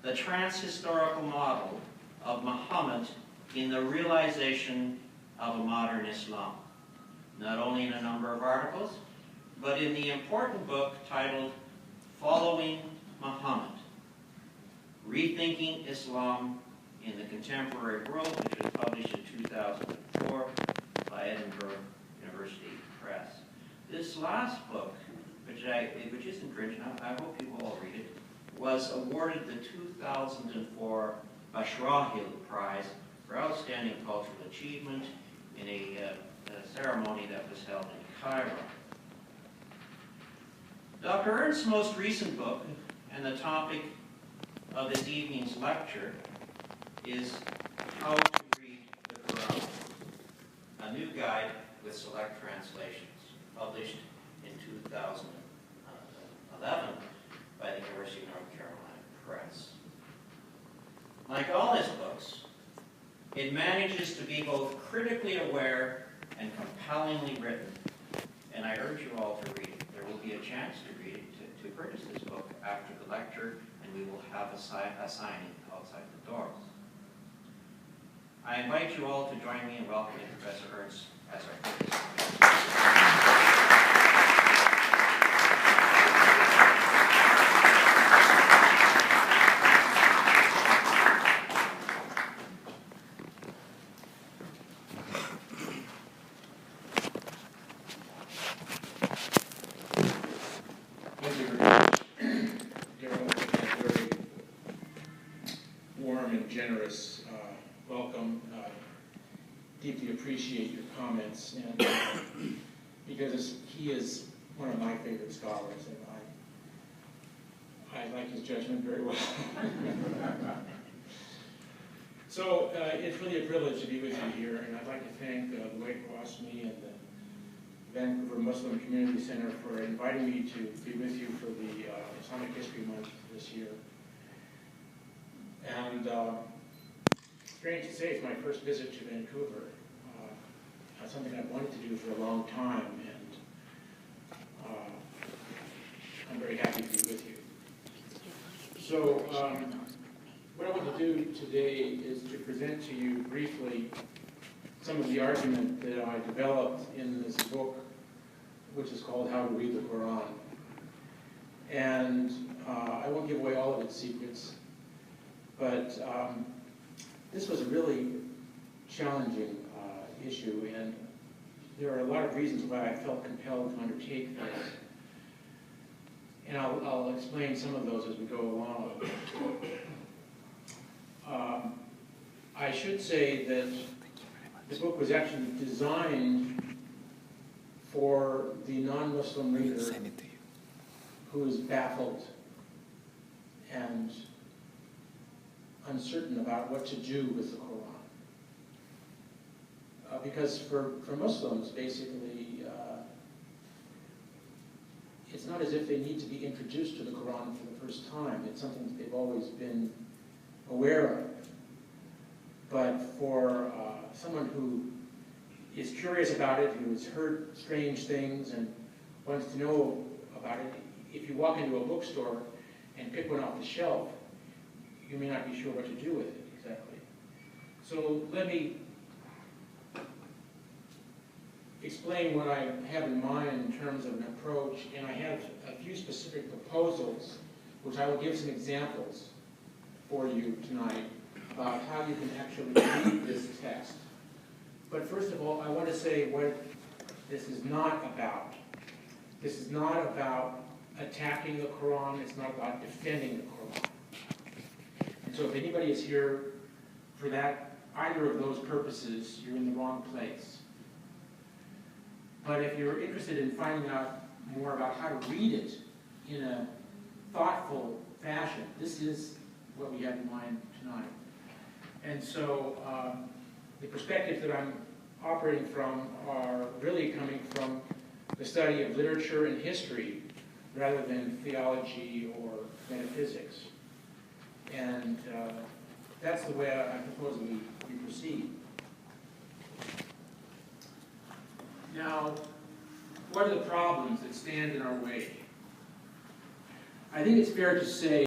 the transhistorical model of Muhammad in the realization of a modern Islam, not only in a number of articles, but in the important book titled Following Muhammad, Rethinking Islam in the Contemporary World, which was published in 2004 by Edinburgh University Press. This last book, which is in print, and I hope you will all read it, was awarded the 2004 Bashrahil Prize for Outstanding Cultural Achievement in a ceremony that was held in Cairo. Dr. Ernst's most recent book, and the topic of this evening's lecture, is How to Read the Qur'an, a new guide with select translations, published in 2011 by the University of North Carolina Press. Like all his books, it manages to be both critically aware and compellingly written, and I urge you all to read it. There will be a chance to read it, to purchase this book after the lecture, and we will have a signing outside the doors. I invite you all to join me in welcoming Professor Ernst as our focus. Thank you very much, Daryl, for that very warm and generous welcome. Deeply appreciate your comments, and because he is one of my favorite scholars, and I like his judgment very well. So it's really a privilege to be with you here, and I'd like to thank the White Cross Me and the Vancouver Muslim Community Center for inviting me to be with you for the Islamic History Month this year. And strange to say, it's my first visit to Vancouver. Something I've wanted to do for a long time, and I'm very happy to be with you. So what I want to do today is to present to you briefly some of the argument that I developed in this book, which is called How to Read the Qur'an. And I won't give away all of its secrets, but this was a really challenging issue, and there are a lot of reasons why I felt compelled to undertake this. And I'll explain some of those as we go along. I should say that the book was actually designed for the non-Muslim reader who is baffled and uncertain about what to do with the Qur'an. Because for Muslims, basically, it's not as if they need to be introduced to the Qur'an for the first time. It's something that they've always been aware of. But for someone who is curious about it, who has heard strange things and wants to know about it, if you walk into a bookstore and pick one off the shelf, you may not be sure what to do with it exactly. So let me explain what I have in mind in terms of an approach, and I have a few specific proposals, which I will give some examples for you tonight about how you can actually read this text. But first of all, I want to say what this is not about. This is not about attacking the Qur'an. It's not about defending the Qur'an. And so if anybody is here for that, either of those purposes, you're in the wrong place. But if you're interested in finding out more about how to read it in a thoughtful fashion, this is what we have in mind tonight. And so the perspectives that I'm operating from are really coming from the study of literature and history rather than theology or metaphysics. And that's the way I propose we proceed. Now, what are the problems that stand in our way? I think it's fair to say